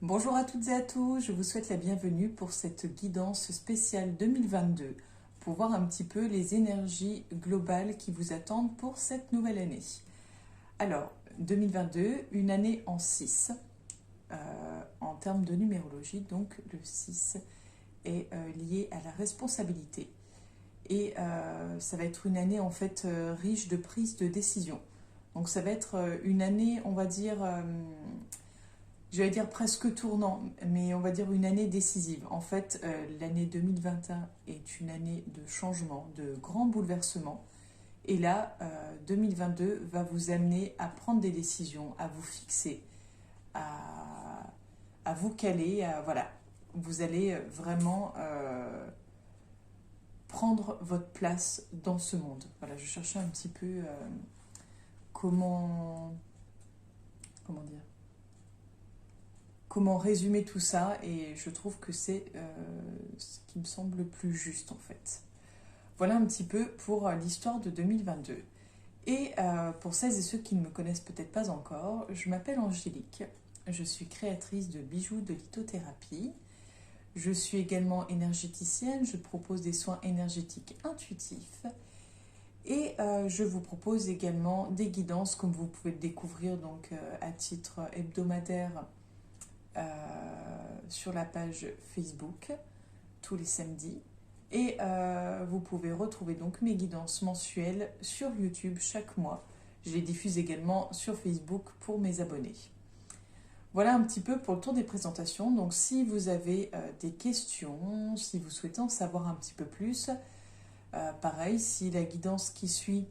Bonjour à toutes et à tous, je vous souhaite la bienvenue pour cette guidance spéciale 2022 pour voir un petit peu les énergies globales qui vous attendent pour cette nouvelle année. Alors, 2022, une année en 6, en termes de numérologie, donc le 6 est lié à la responsabilité. Et ça va être une année en fait riche de prise de décision. Donc ça va être une année, on va dire... je vais dire presque tournant, mais on va dire une année décisive. En fait, l'année 2021 est une année de changement, de grands bouleversements. Et là, 2022 va vous amener à prendre des décisions, à vous fixer, à vous caler. Voilà, vous allez vraiment prendre votre place dans ce monde. Voilà, je cherchais un petit peu comment dire comment résumer tout ça et je trouve que c'est ce qui me semble le plus juste en fait. Voilà un petit peu pour l'histoire de 2022. Et pour celles et ceux qui ne me connaissent peut-être pas encore, je m'appelle Angélique, je suis créatrice de bijoux de lithothérapie. Je suis également énergéticienne, je propose des soins énergétiques intuitifs et je vous propose également des guidances comme vous pouvez le découvrir donc, à titre hebdomadaire sur la page Facebook tous les samedis et vous pouvez retrouver donc mes guidances mensuelles sur YouTube chaque mois. Je les diffuse également sur Facebook pour mes abonnés. Voilà un petit peu pour le tour des présentations. Donc si vous avez des questions, si vous souhaitez en savoir un petit peu plus, pareil, si la guidance qui suit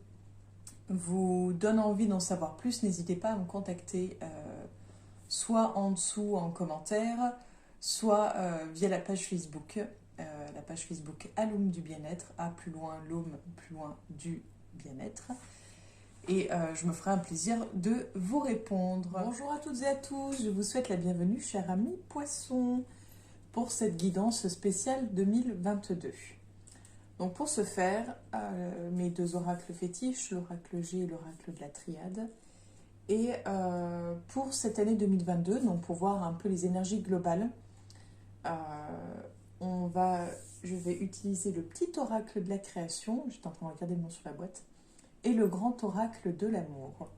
vous donne envie d'en savoir plus, n'hésitez pas à me contacter soit en dessous en commentaire, soit via la page Facebook Alum du bien-être, A plus loin l'Aume, plus loin du bien-être. Et je me ferai un plaisir de vous répondre. Bonjour à toutes et à tous, je vous souhaite la bienvenue, chers amis poissons, pour cette guidance spéciale 2022. Donc pour ce faire, mes deux oracles fétiches, l'oracle G et l'oracle de la triade. Et pour cette année 2022, donc pour voir un peu les énergies globales, je vais utiliser le petit oracle de la création, j'étais en train de regarder le nom sur la boîte, et le grand oracle de l'amour.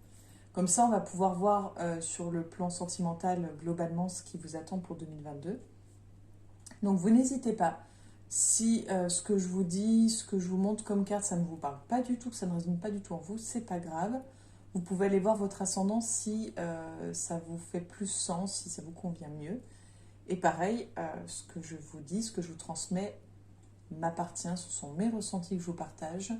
Comme ça, on va pouvoir voir sur le plan sentimental globalement ce qui vous attend pour 2022. Donc vous n'hésitez pas, si ce que je vous dis, ce que je vous montre comme carte, ça ne vous parle pas du tout, que ça ne résonne pas du tout en vous, c'est pas grave. Vous pouvez aller voir votre ascendant si ça vous fait plus sens, si ça vous convient mieux. Et pareil, ce que je vous dis, ce que je vous transmets m'appartient, ce sont mes ressentis que je vous partage.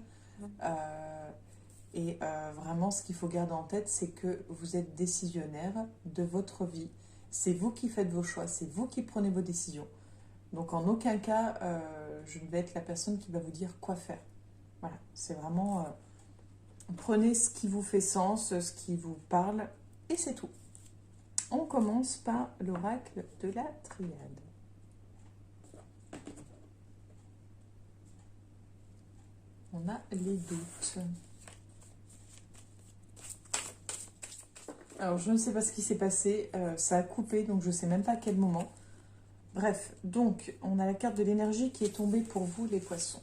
Vraiment, ce qu'il faut garder en tête, c'est que vous êtes décisionnaire de votre vie. C'est vous qui faites vos choix, c'est vous qui prenez vos décisions. Donc en aucun cas, je ne vais être la personne qui va vous dire quoi faire. Voilà, c'est vraiment... prenez ce qui vous fait sens, ce qui vous parle, et c'est tout. On commence par l'oracle de la triade. On a les doutes. Alors, je ne sais pas ce qui s'est passé. Ça a coupé, donc je ne sais même pas à quel moment. Bref, donc, on a la carte de l'énergie qui est tombée pour vous, les poissons.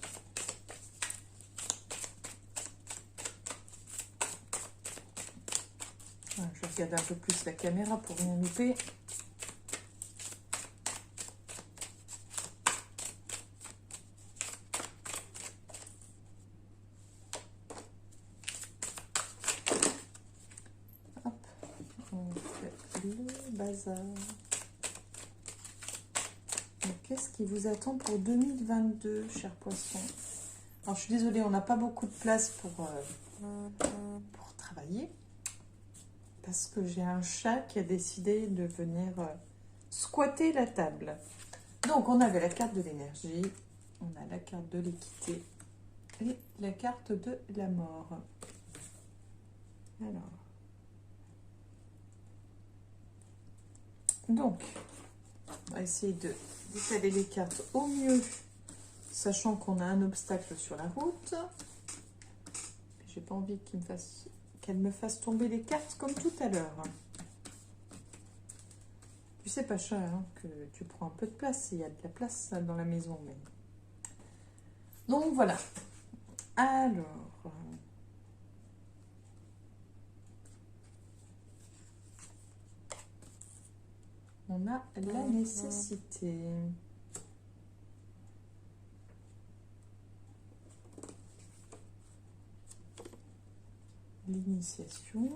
Voilà, je vais regarder un peu plus la caméra pour rien louper. Hop, on fait le bazar. Qu'est-ce qui vous attend pour 2022, chers poissons? Alors, je suis désolée, on n'a pas beaucoup de place pour travailler. Parce que j'ai un chat qui a décidé de venir squatter la table. Donc, on avait la carte de l'énergie, on a la carte de l'équité et la carte de la mort. Alors. Donc, on va essayer d'étaler les cartes au mieux, sachant qu'on a un obstacle sur la route. J'ai pas envie qu'elle me fasse tomber les cartes comme tout à l'heure. Tu sais, Pacha, hein, que tu prends un peu de place. Il y a de la place dans la maison. Mais... Donc voilà. Alors, on a la nécessité. L'initiation.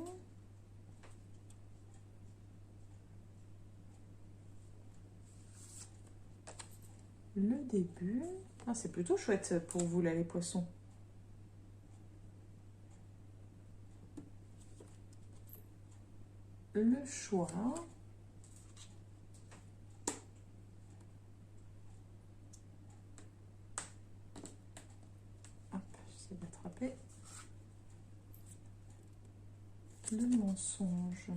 Le début. Ah, c'est plutôt chouette pour vous, là, les poissons. Le choix. Hop, j'essaie d'attraper. Le mensonge.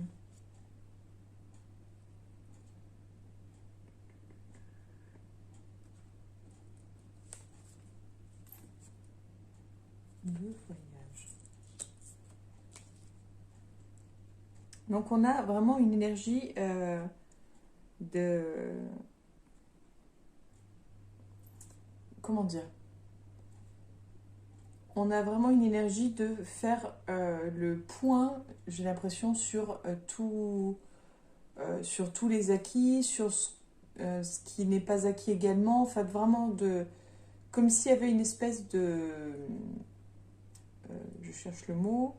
Le voyage. Donc on a vraiment une énergie de... Comment dire? On a vraiment une énergie de faire le point, j'ai l'impression, sur tous les acquis, sur ce qui n'est pas acquis également. En fait, vraiment de... Comme s'il y avait une espèce de... je cherche le mot...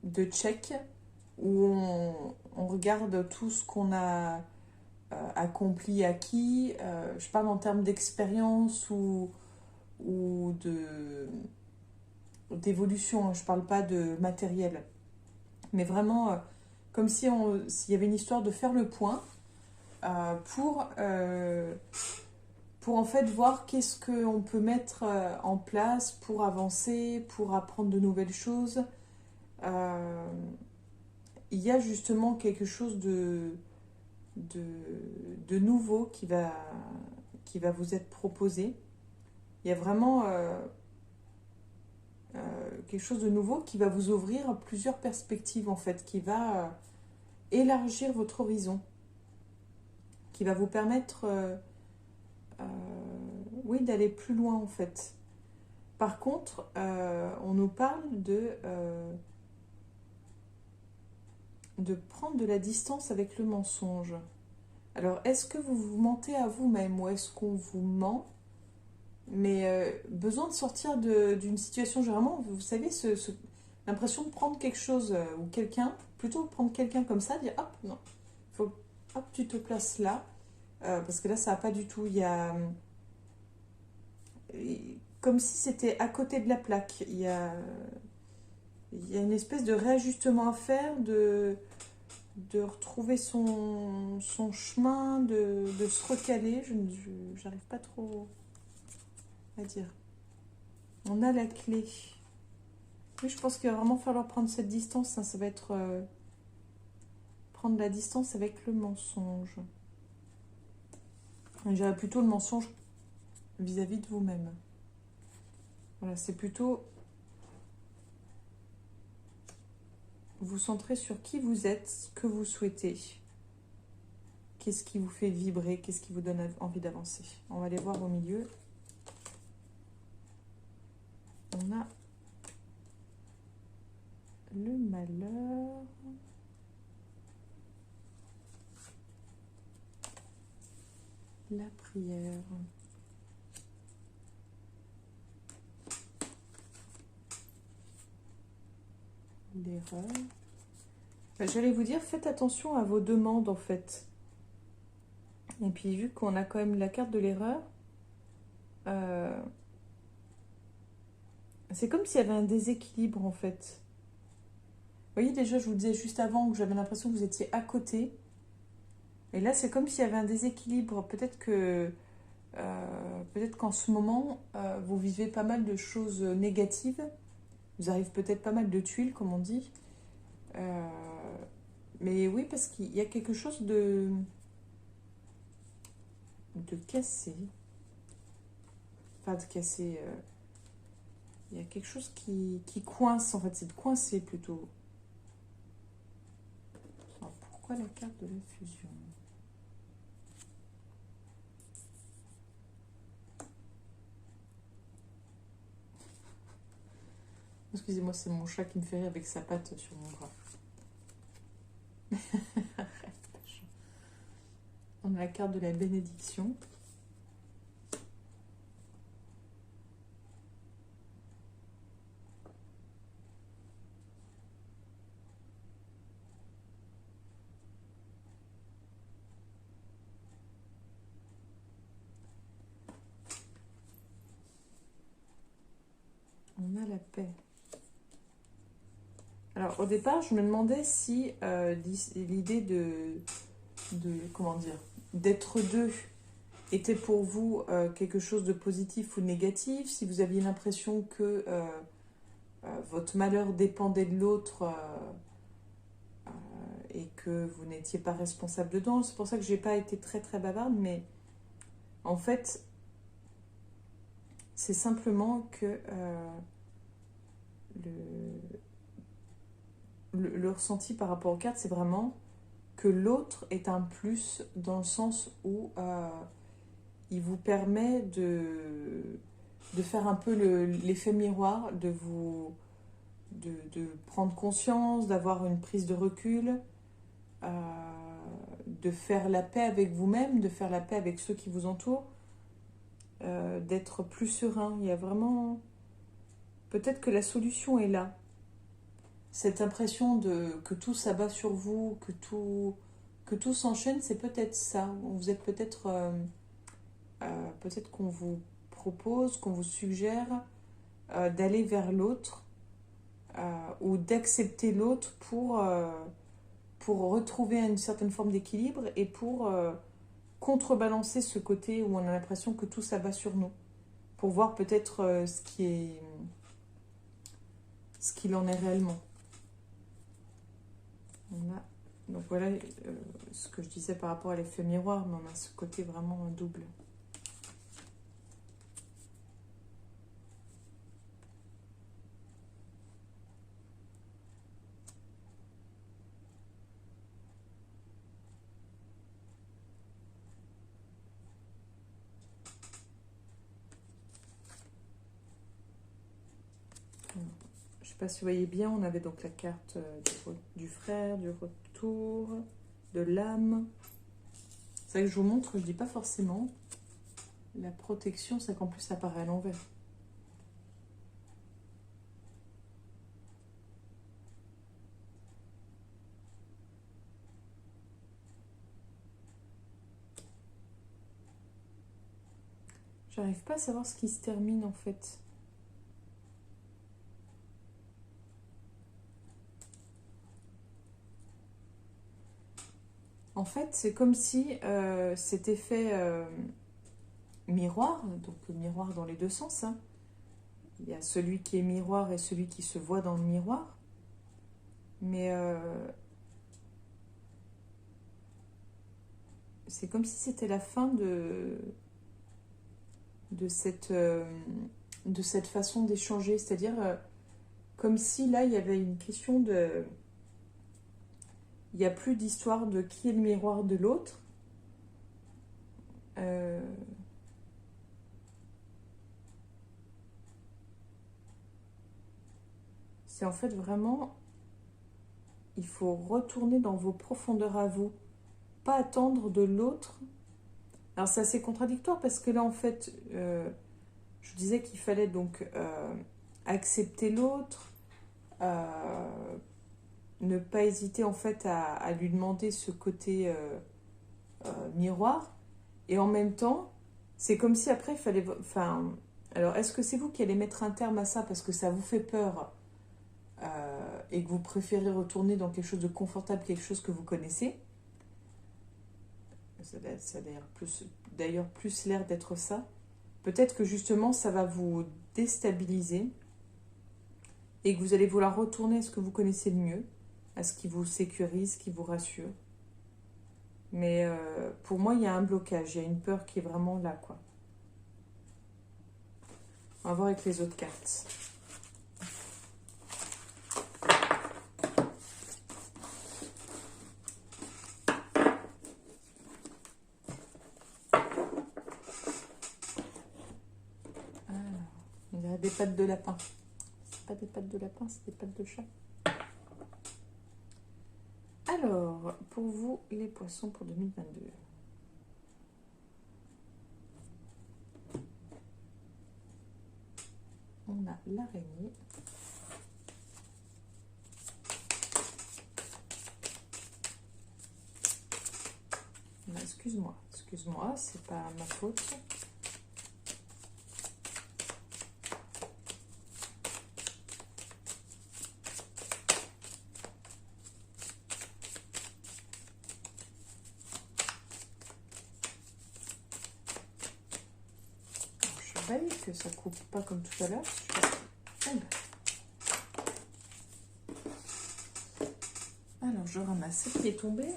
de check où on regarde tout ce qu'on a accompli, acquis. Je parle en termes d'expérience ou d'évolution, hein. Je parle pas de matériel. Mais vraiment, comme si s'il y avait une histoire de faire le point euh, pour, euh, pour en fait voir qu'est-ce qu'on peut mettre en place pour avancer, pour apprendre de nouvelles choses. Euh, il y a justement quelque chose de, de nouveau qui va vous être proposé. Il y a vraiment quelque chose de nouveau qui va vous ouvrir plusieurs perspectives en fait, qui va élargir votre horizon, qui va vous permettre euh, oui, d'aller plus loin en fait. Par contre, on nous parle de prendre de la distance avec le mensonge. Alors, est-ce que vous vous mentez à vous-même ou est-ce qu'on vous ment? Mais besoin de sortir d'une situation, généralement, vous savez, l'impression de prendre quelque chose ou quelqu'un, plutôt prendre quelqu'un comme ça, dire hop, non, faut, hop, tu te places là, parce que là, ça va pas du tout. Il y a comme si c'était à côté de la plaque. Il y a une espèce de réajustement à faire, de retrouver son chemin, de se recaler. J'arrive pas trop à dire. On a la clé. Oui, je pense qu'il va vraiment falloir prendre cette distance. Hein. Ça va être prendre la distance avec le mensonge. Je dirais plutôt le mensonge vis-à-vis de vous-même. Voilà, c'est plutôt vous centrer sur qui vous êtes, ce que vous souhaitez. Qu'est-ce qui vous fait vibrer, qu'est-ce qui vous donne envie d'avancer. On va aller voir au milieu. On a le malheur. La prière. L'erreur. J'allais vous dire, faites attention à vos demandes en fait. Et puis vu qu'on a quand même la carte de l'erreur, c'est comme s'il y avait un déséquilibre en fait. Vous voyez déjà, je vous disais juste avant que j'avais l'impression que vous étiez à côté. Et là, c'est comme s'il y avait un déséquilibre. Peut-être qu'en ce moment, vous vivez pas mal de choses négatives. Vous arrive peut-être pas mal de tuiles, comme on dit. Euh, mais oui, parce qu'il y a quelque chose de cassé. Enfin, de cassé. Il y a quelque chose qui coince, en fait. C'est de coincer plutôt. Pourquoi la carte de la fusion? Excusez-moi, c'est mon chat qui me fait rire avec sa patte sur mon bras. On a la carte de la bénédiction. On a la paix. Alors, au départ, je me demandais si l'idée comment dire, d'être deux était pour vous quelque chose de positif ou de négatif, si vous aviez l'impression que votre malheur dépendait de l'autre et que vous n'étiez pas responsable dedans. C'est pour ça que j'ai pas été très très bavarde, mais en fait, c'est simplement que le ressenti par rapport aux cartes, c'est vraiment que l'autre est un plus dans le sens où il vous permet de faire un peu l'effet miroir, de prendre conscience, d'avoir une prise de recul, de faire la paix avec vous-même, de faire la paix avec ceux qui vous entourent, d'être plus serein. Il y a vraiment... Peut-être que la solution est là. Cette impression que tout s'abat sur vous, que tout s'enchaîne, c'est peut-être ça. Vous êtes peut-être... peut-être qu'on vous propose, qu'on vous suggère d'aller vers l'autre ou d'accepter l'autre pour retrouver une certaine forme d'équilibre et pour contrebalancer ce côté où on a l'impression que tout s'abat sur nous. Pour voir peut-être ce qu'il en est réellement. Donc voilà ce que je disais par rapport à l'effet miroir, mais on a ce côté vraiment double. Je ne sais pas si vous voyez bien, on avait donc la carte du frère, du retour, de l'âme. C'est vrai que je vous montre, je ne dis pas forcément. La protection, c'est qu'en plus ça paraît à l'envers. J'arrive pas à savoir ce qui se termine en fait. En fait, c'est comme si cet effet miroir, donc miroir dans les deux sens, hein. Il y a celui qui est miroir et celui qui se voit dans le miroir. Mais c'est comme si c'était la fin de cette façon d'échanger. C'est-à-dire comme si là, il y avait une question de... Il n'y a plus d'histoire de qui est le miroir de l'autre. C'est en fait vraiment... Il faut retourner dans vos profondeurs à vous. Pas attendre de l'autre. Alors c'est assez contradictoire parce que là, en fait, je disais qu'il fallait donc accepter l'autre, ne pas hésiter en fait à lui demander ce côté miroir. Et en même temps, c'est comme si après il fallait... Enfin, alors est-ce que c'est vous qui allez mettre un terme à ça parce que ça vous fait peur et que vous préférez retourner dans quelque chose de confortable, quelque chose que vous connaissez? Ça a d'ailleurs plus l'air d'être ça. Peut-être que justement ça va vous déstabiliser et que vous allez vouloir retourner à ce que vous connaissez le mieux, à ce qui vous sécurise, qui vous rassure. Mais pour moi, il y a un blocage, il y a une peur qui est vraiment là, quoi. On va voir avec les autres cartes. des pattes de lapin. C'est pas des pattes de lapin, c'est des pattes de chat. Alors, pour vous, les poissons pour 2022. On a l'araignée. Excuse-moi, c'est pas ma faute. Je valide que ça coupe pas comme tout à l'heure. Alors, je ramasse celle qui est tombée.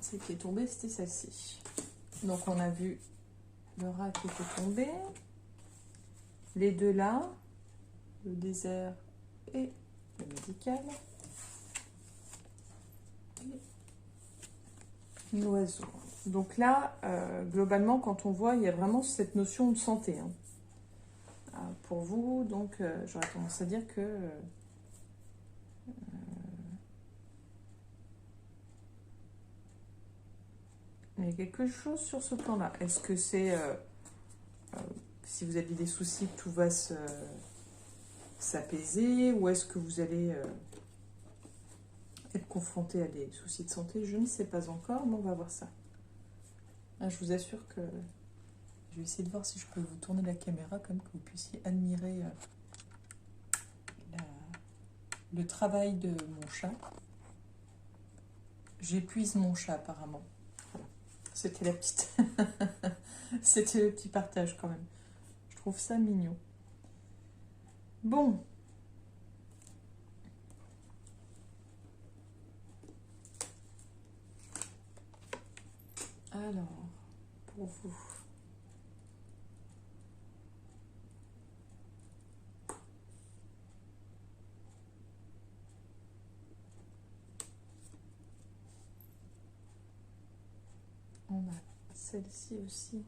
Celle qui est tombée, c'était celle-ci. Donc, on a vu le rat qui était tombé. Les deux là. Le désert et le médical. Et l'oiseau. Donc là, globalement, quand on voit, il y a vraiment cette notion de santé. Hein. Pour vous, donc, j'aurais tendance à dire que... il y a quelque chose sur ce plan-là. Est-ce que c'est... si vous avez des soucis, tout va s'apaiser, ou est-ce que vous allez être confronté à des soucis de santé? Je ne sais pas encore, mais on va voir ça. Ah, je vous assure que je vais essayer de voir si je peux vous tourner la caméra comme que vous puissiez admirer le travail de mon chat. J'épuise mon chat apparemment. Voilà. C'était la petite... C'était le petit partage quand même. Je trouve ça mignon. Bon. Alors, pour vous. On a celle-ci aussi.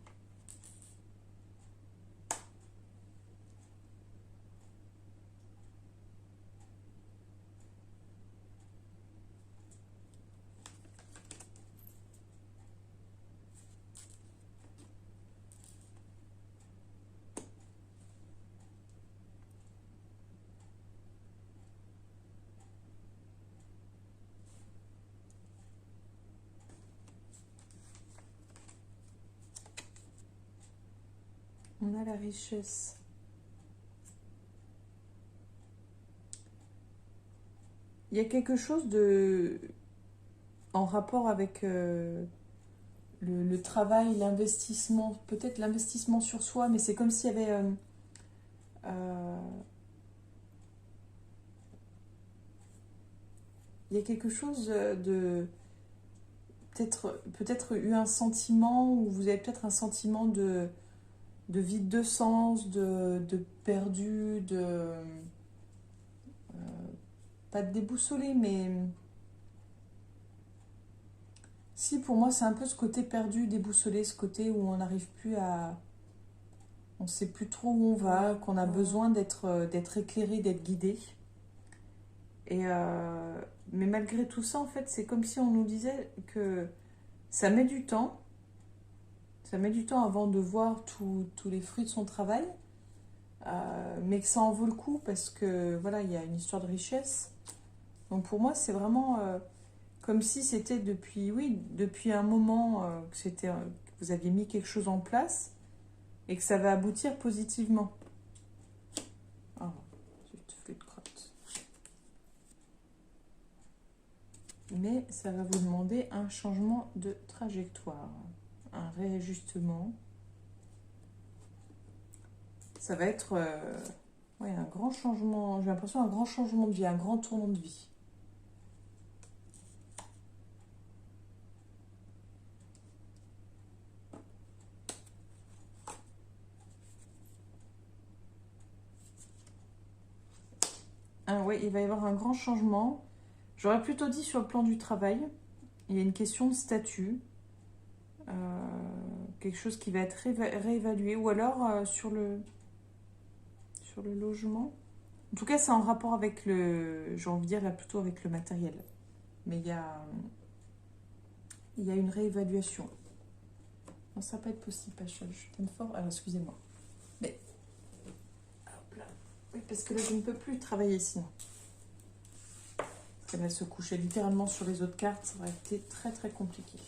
On a la richesse. Il y a quelque chose de... en rapport avec le travail, l'investissement, peut-être l'investissement sur soi, mais c'est comme s'il y avait... il y a quelque chose de... peut-être eu un sentiment, ou vous avez peut-être un sentiment de vide de sens, de perdu, pas de déboussolé, mais si, pour moi c'est un peu ce côté perdu, déboussolé, ce côté où on n'arrive plus à... on ne sait plus trop où on va, qu'on a besoin d'être éclairé, d'être guidé. Mais malgré tout ça, en fait, c'est comme si on nous disait que ça met du temps. Ça met du temps avant de voir tous les fruits de son travail, mais que ça en vaut le coup parce que voilà, il y a une histoire de richesse. Donc pour moi, c'est vraiment comme si c'était depuis un moment que vous aviez mis quelque chose en place et que ça va aboutir positivement. Oh, zut, flûte crotte. Mais ça va vous demander un changement de trajectoire. Un réajustement. Ça va être un grand changement, j'ai l'impression un grand changement de vie, un grand tournant de vie. Oui, il va y avoir un grand changement. J'aurais plutôt dit sur le plan du travail, il y a une question de statut. Quelque chose qui va être réévalué, ou alors sur le... sur le logement. En tout cas, c'est en rapport avec le... J'ai envie de dire là plutôt avec le matériel. Mais il y a une réévaluation. Non, ça va pas être possible, Pachol. Je t'aime fort. Alors, excusez-moi. Mais... Hop là. Oui, parce que là, je ne peux plus travailler sinon. Elle va se coucher littéralement sur les autres cartes. Ça aurait été très, très compliqué.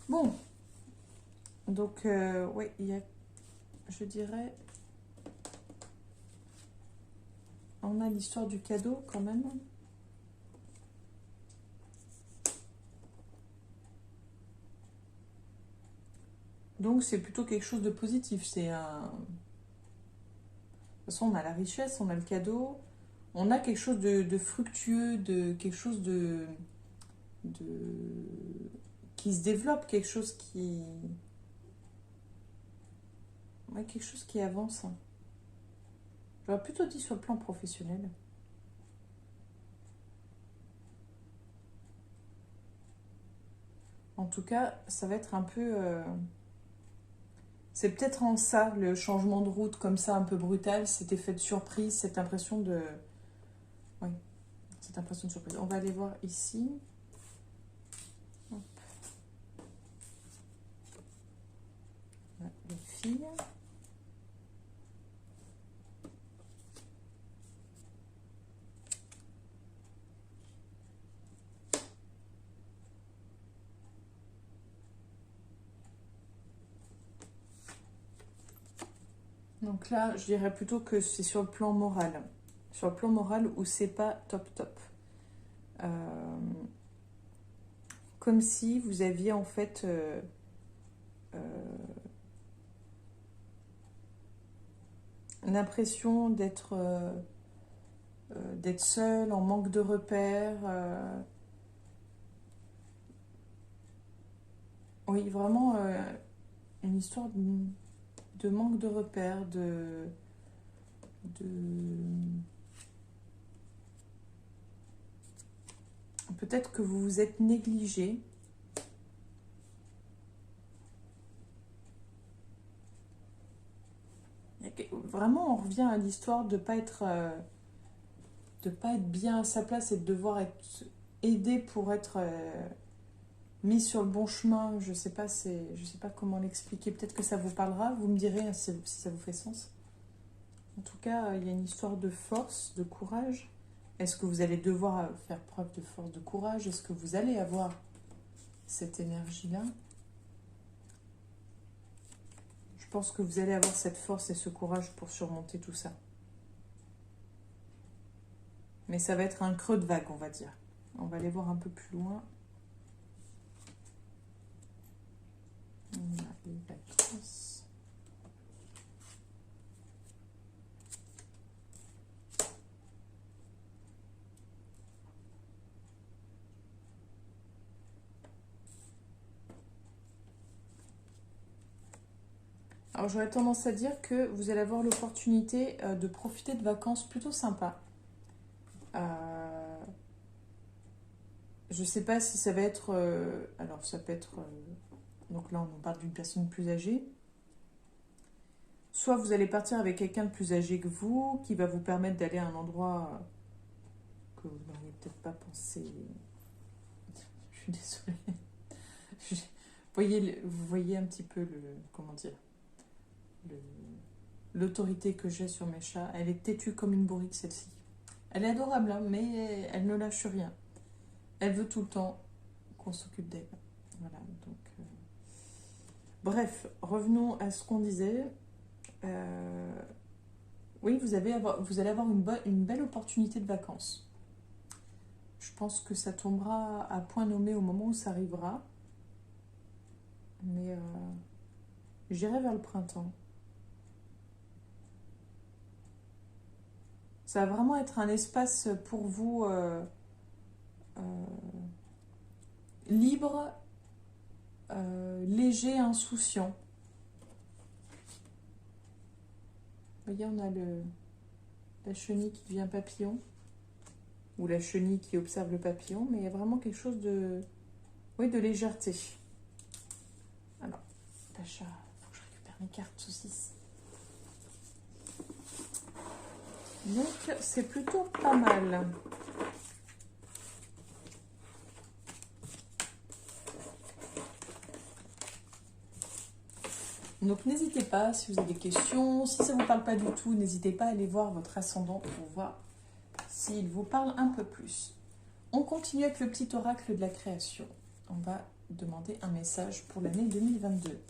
Bon. Donc, oui, il y a... Je dirais... On a l'histoire du cadeau, quand même. Donc, c'est plutôt quelque chose de positif. C'est un... De toute façon, on a la richesse, on a le cadeau. On a quelque chose de fructueux, de quelque chose de qui se développe, quelque chose qui... Ouais, quelque chose qui avance. J'aurais plutôt dit sur le plan professionnel. En tout cas, ça va être un peu... C'est peut-être en ça, le changement de route comme ça, un peu brutal, cet effet de surprise, cette impression de... Oui, cette impression de surprise. On va aller voir ici. Hop. Voilà, les filles. Donc là, je dirais plutôt que c'est sur le plan moral. Sur le plan moral où c'est pas top top. Comme si vous aviez en fait l'impression d'être seul, en manque de repères. Oui, vraiment une histoire de manque de repères, peut-être que vous vous êtes négligé. Vraiment, on revient à l'histoire de pas être bien à sa place et de devoir être aidé pour être mis sur le bon chemin. Je sais pas comment l'expliquer. Peut-être que ça vous parlera. Vous me direz hein, si ça vous fait sens. En tout cas, il y a une histoire de force, de courage. Est-ce que vous allez devoir faire preuve de force, de courage? Est-ce que vous allez avoir cette énergie-là? Je pense que vous allez avoir cette force et ce courage pour surmonter tout ça. Mais ça va être un creux de vague, on va dire. On va aller voir un peu plus loin. On a les vacances. Alors j'aurais tendance à dire que vous allez avoir l'opportunité de profiter de vacances plutôt sympas. Je ne sais pas si ça va être... alors ça peut être... donc là on parle d'une personne plus âgée. Soit vous allez partir avec quelqu'un de plus âgé que vous, qui va vous permettre d'aller à un endroit que vous n'auriez peut-être pas pensé. Je suis désolée. Vous voyez un petit peu le... Comment dire, l'autorité que j'ai sur mes chats. Elle est têtue comme une bourrique, celle-ci. Elle est adorable, hein, mais elle ne lâche rien. Elle veut tout le temps qu'on s'occupe d'elle. Voilà, donc... Bref, revenons à ce qu'on disait. Oui, vous allez avoir une belle opportunité de vacances. Je pense que ça tombera à point nommé au moment où ça arrivera. Mais j'irai vers le printemps. Ça va vraiment être un espace pour vous libre, léger, insouciant. Vous voyez, on a la chenille qui devient papillon, ou la chenille qui observe le papillon, mais il y a vraiment quelque chose de légèreté. Alors, Tacha, il faut que je récupère mes cartes saucisses. Donc, c'est plutôt pas mal. Donc, n'hésitez pas, si vous avez des questions, si ça ne vous parle pas du tout, n'hésitez pas à aller voir votre ascendant pour voir s'il vous parle un peu plus. On continue avec le petit oracle de la création. On va demander un message pour l'année 2022.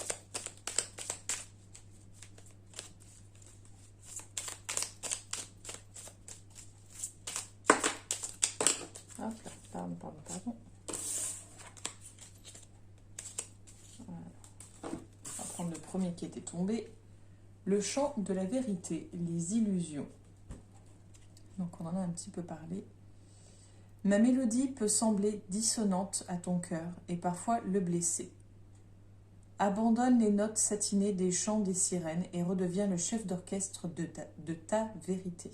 Hop là, pardon. Voilà. On va prendre le premier qui était tombé. Le chant de la vérité, les illusions. Donc on en a un petit peu parlé. Ma mélodie peut sembler dissonante à ton cœur et parfois le blesser. Abandonne les notes satinées des chants des sirènes et redeviens le chef d'orchestre de ta vérité.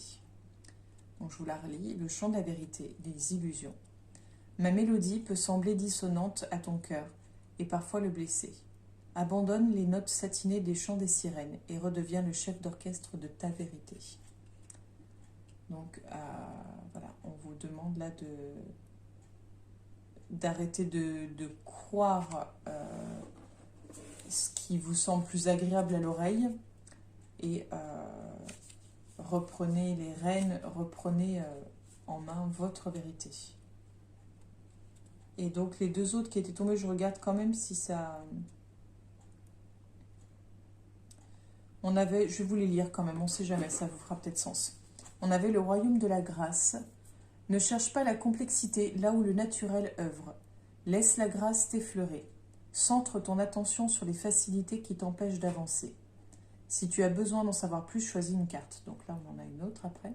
Donc je vous la relis. Le chant de la vérité, les illusions. Ma mélodie peut sembler dissonante à ton cœur et parfois le blesser. Abandonne les notes satinées des chants des sirènes et redeviens le chef d'orchestre de ta vérité. Donc voilà, on vous demande là d'arrêter de croire ce qui vous semble plus agréable à l'oreille et reprenez les rênes, reprenez en main votre vérité. Et donc les deux autres qui étaient tombés, je regarde quand même si ça... On avait, je vais vous les lire quand même, on ne sait jamais, ça vous fera peut-être sens. On avait le royaume de la grâce. Ne cherche pas la complexité là où le naturel œuvre. Laisse la grâce t'effleurer. Centre ton attention sur les facilités qui t'empêchent d'avancer. Si tu as besoin d'en savoir plus, choisis une carte. Donc là, on en a une autre après.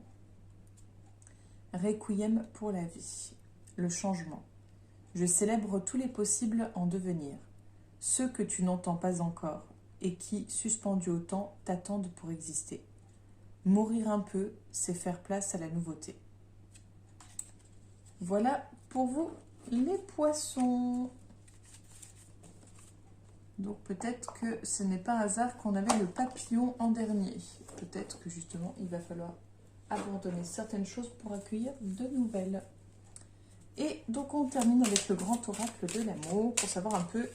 Requiem pour la vie. Le changement. Je célèbre tous les possibles en devenir. Ceux que tu n'entends pas encore et qui, suspendus au temps, t'attendent pour exister. Mourir un peu, c'est faire place à la nouveauté. Voilà pour vous les poissons. Donc peut-être que ce n'est pas un hasard qu'on avait le papillon en dernier. Peut-être que justement il va falloir abandonner certaines choses pour accueillir de nouvelles. Et donc on termine avec le grand oracle de l'amour pour savoir un peu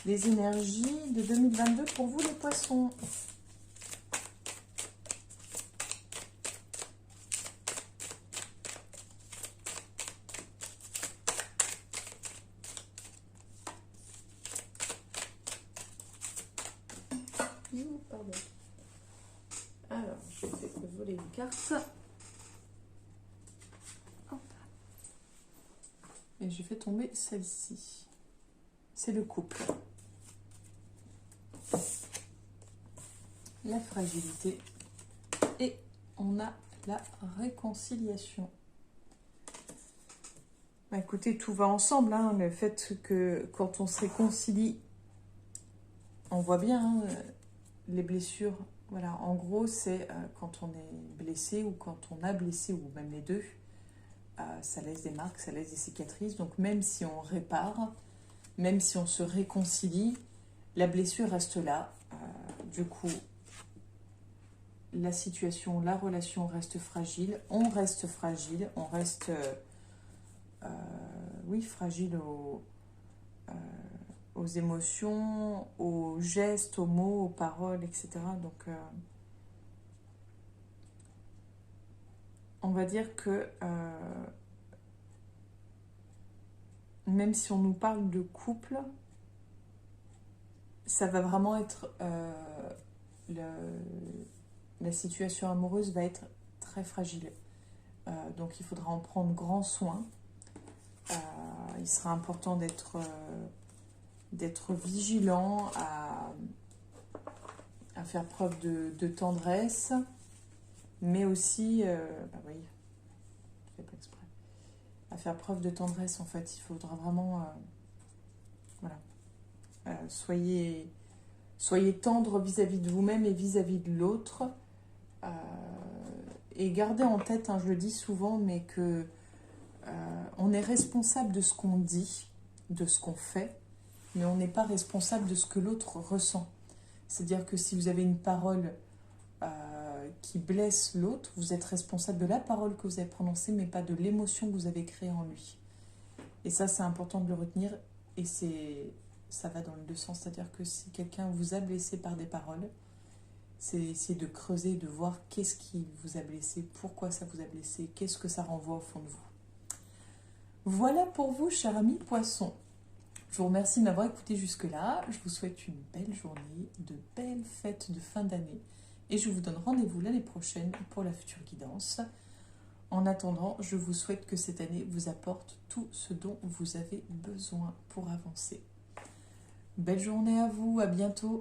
les énergies de 2022 pour vous les poissons. Pardon. Alors, je vais voler une carte. Hop. Et je fais tomber celle-ci. C'est le couple. La fragilité. Et on a la réconciliation. Bah, écoutez, tout va ensemble. Hein. Le fait que quand on se réconcilie, on voit bien... Hein, les blessures, voilà, en gros, c'est quand on est blessé ou quand on a blessé, ou même les deux, ça laisse des marques, ça laisse des cicatrices. Donc même si on répare, même si on se réconcilie, la blessure reste là. Du coup, la situation, la relation reste fragile. On reste fragile, on reste, oui, fragile aux émotions, aux gestes, aux mots, aux paroles, etc. Donc, on va dire que même si on nous parle de couple, ça va vraiment être... la situation amoureuse va être très fragile. Donc, il faudra en prendre grand soin. Il sera important d'être vigilant, à faire preuve de tendresse, mais aussi, bah oui, je fais pas exprès, à faire preuve de tendresse en fait. Il faudra vraiment, voilà, soyez tendre vis-à-vis de vous-même et vis-à-vis de l'autre, et gardez en tête, hein, je le dis souvent, mais que on est responsable de ce qu'on dit, de ce qu'on fait, mais on n'est pas responsable de ce que l'autre ressent. C'est-à-dire que si vous avez une parole qui blesse l'autre, vous êtes responsable de la parole que vous avez prononcée, mais pas de l'émotion que vous avez créée en lui. Et ça, c'est important de le retenir. Et ça va dans les deux sens. C'est-à-dire que si quelqu'un vous a blessé par des paroles, c'est essayer de creuser, de voir qu'est-ce qui vous a blessé, pourquoi ça vous a blessé, qu'est-ce que ça renvoie au fond de vous. Voilà pour vous, cher ami poisson. Je vous remercie de m'avoir écouté jusque-là. Je vous souhaite une belle journée, de belles fêtes de fin d'année. Et je vous donne rendez-vous l'année prochaine pour la future guidance. En attendant, je vous souhaite que cette année vous apporte tout ce dont vous avez besoin pour avancer. Belle journée à vous, à bientôt.